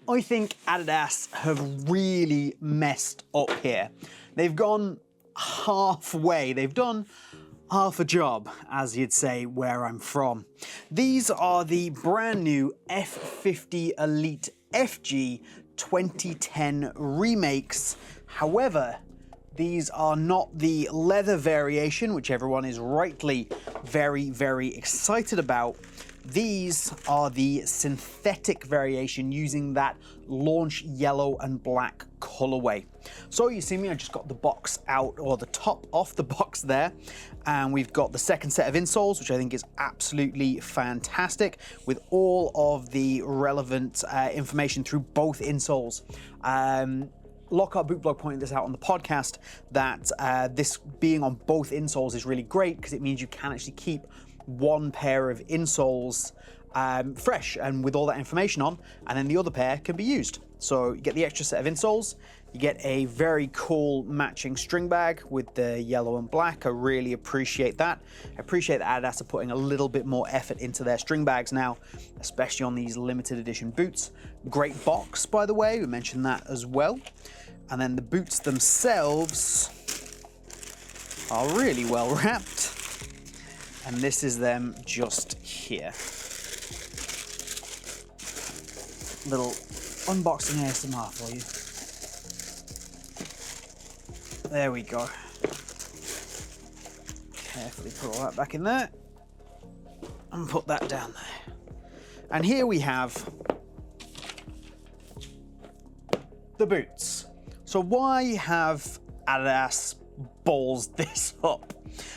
I think Adidas have really messed up here. They've gone halfway. They've done half a job, as you'd say where I'm from. These are the brand new F50 Elite FG 2010 remakes. However, these are not the leather variation, which everyone is rightly very, very excited about. These are the synthetic variation using that launch yellow and black colorway. So you see me, I just got the box out, or the top off the box there, and we've got the second set of insoles, which I think is absolutely fantastic, with all of the relevant information through both insoles. Lockhart Bootblog pointed this out on the podcast, that this being on both insoles is really great because it means you can actually keep one pair of insoles fresh and with all that information on, and then the other pair can be used. So you get the extra set of insoles, you get a very cool matching string bag with the yellow and black. I really appreciate that. I appreciate that Adidas are putting a little bit more effort into their string bags now, especially on these limited edition boots. Great box, by the way, we mentioned that as well. And then the boots themselves are really well wrapped. And this is them just here. Little unboxing ASMR for you. There we go. Carefully put all that back in there. And put that down there. And here we have the boots. So why have Adidas ballsed this up?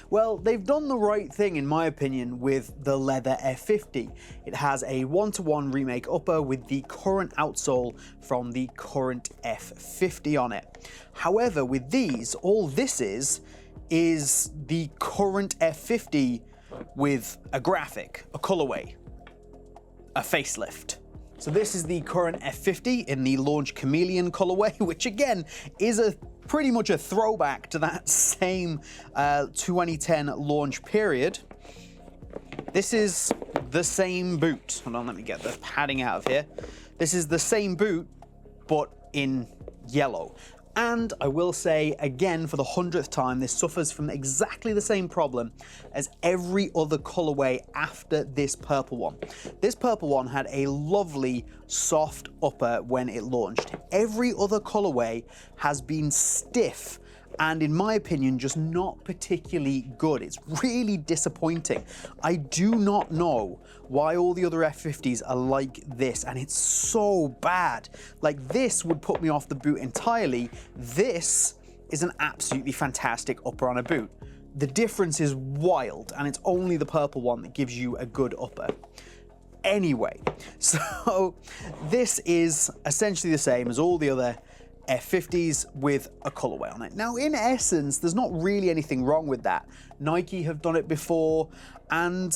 Well, they've done the right thing, in my opinion, with the leather F50. It has a 1-to-1 remake upper with the current outsole from the current F50 on it. However, with these, all this is the current F50 with a graphic, a colorway, a facelift. So this is the current F50 in the Launch Chameleon colorway, which again is pretty much a throwback to that same 2010 launch period. This is the same boot. Hold on, let me get the padding out of here. This is the same boot, but in yellow. And I will say again for the 100th time, this suffers from exactly the same problem as every other colorway after this purple one. This purple one had a lovely soft upper when it launched. Every other colorway has been stiff and, in my opinion, just not particularly good. It's really disappointing. I do not know why all the other F50s are like this, and it's so bad. Like, this would put me off the boot entirely. This is an absolutely fantastic upper on a boot. The difference is wild, and it's only the purple one that gives you a good upper. Anyway, so this is essentially the same as all the other F50s with a colorway on it. Now, in essence, there's not really anything wrong with that. Nike have done it before, and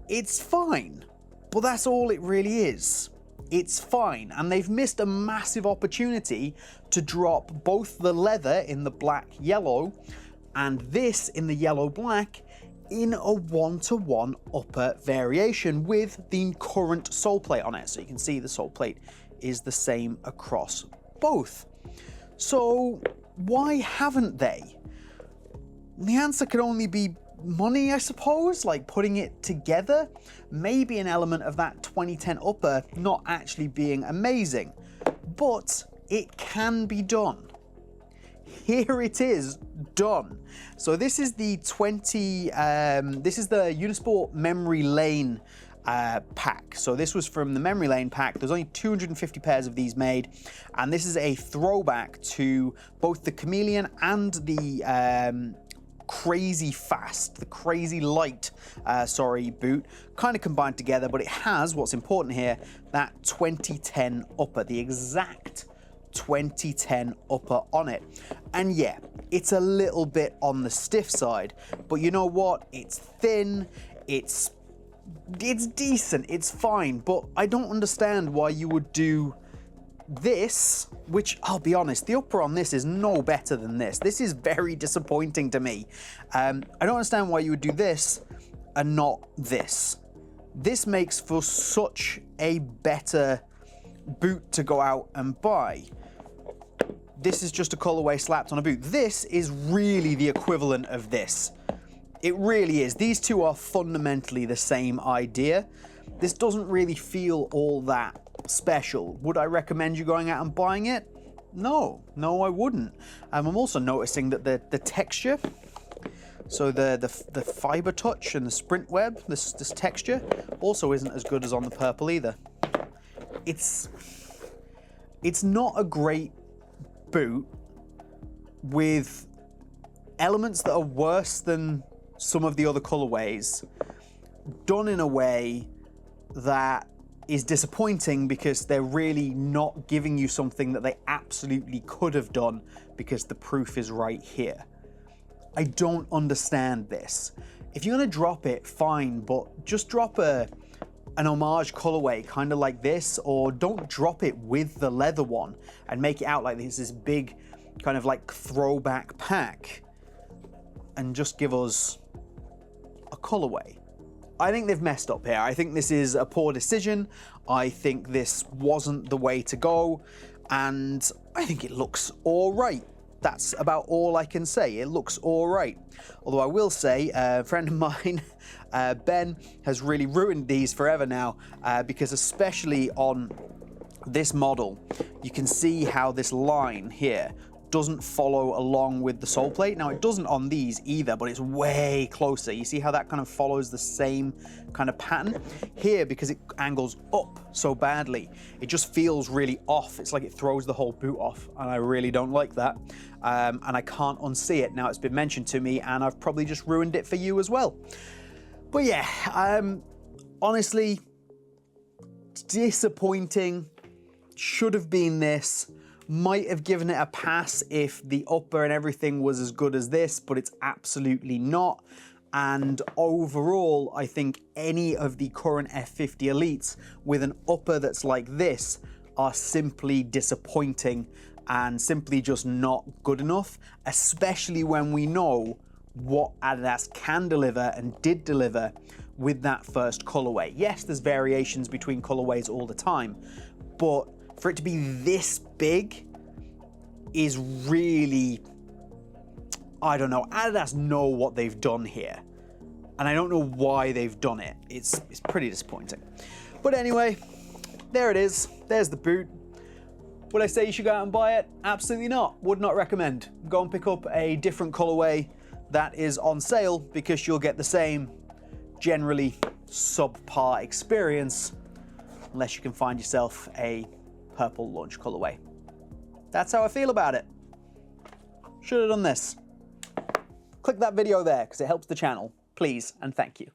it's fine. But that's all it really is. It's fine, and they've missed a massive opportunity to drop both the leather in the black yellow and this in the yellow black in a 1-to-1 upper variation with the current sole plate on it. So you can see the sole plate is the same across both. So why haven't they? The answer could only be money, I suppose, like putting it together. Maybe an element of that 2010 upper not actually being amazing, but it can be done. Here it is, done. So this is the this is the Unisport Memory Lane pack. So this was from the Memory Lane pack. There's only 250 pairs of these made, and this is a throwback to both the Chameleon and the Crazy Fast, the Crazy Light, boot, kind of combined together, but it has, what's important here, that 2010 upper, the exact 2010 upper on it. And yeah, it's a little bit on the stiff side, but you know what? It's thin, it's decent, it's fine, but I don't understand why you would do this, which I'll be honest, the upper on this is no better than this. This is very disappointing to me. I don't understand why you would do this and not this. This makes for such a better boot to go out and buy. This is just a colorway slapped on a boot. This is really the equivalent of this. It really is. These two are fundamentally the same idea. This doesn't really feel all that special. Would I recommend you going out and buying it? No, I wouldn't. I'm also noticing that the texture, so the fiber touch and the sprint web, this texture also isn't as good as on the purple either. It's not a great boot with elements that are worse than some of the other colorways, done in a way that is disappointing because they're really not giving you something that they absolutely could have done, because the proof is right here. I don't understand this. If you're gonna drop it, fine, but just drop an homage colorway kind of like this, or don't drop it with the leather one and make it out like this big kind of like throwback pack, and just give us a colorway. I think they've messed up here. I think this is a poor decision. I think this wasn't the way to go, and I think it looks all right. That's about all I can say. It looks all right. Although I will say, a friend of mine, Ben, has really ruined these forever now, because especially on this model, you can see how this line here doesn't follow along with the sole plate. Now, it doesn't on these either, but it's way closer. You see how that kind of follows the same kind of pattern? Here, because it angles up so badly, it just feels really off. It's like it throws the whole boot off, and I really don't like that. And I can't unsee it. Now, it's been mentioned to me, and I've probably just ruined it for you as well. But yeah, honestly, disappointing. Should have been this. Might have given it a pass if the upper and everything was as good as this, but it's absolutely not. And overall, I think any of the current F50 Elites with an upper that's like this are simply disappointing and simply just not good enough, especially when we know what Adidas can deliver and did deliver with that first colorway. Yes, there's variations between colorways all the time, but for it to be this big is really, I don't know. Adidas know what they've done here, and I don't know why they've done it. It's pretty disappointing. But anyway, there it is. There's the boot. Would I say you should go out and buy it? Absolutely not. Would not recommend. Go and pick up a different colorway that is on sale, because you'll get the same generally subpar experience unless you can find yourself a purple launch colorway. That's how I feel about it. Should have done this. Click that video there because it helps the channel. Please and thank you.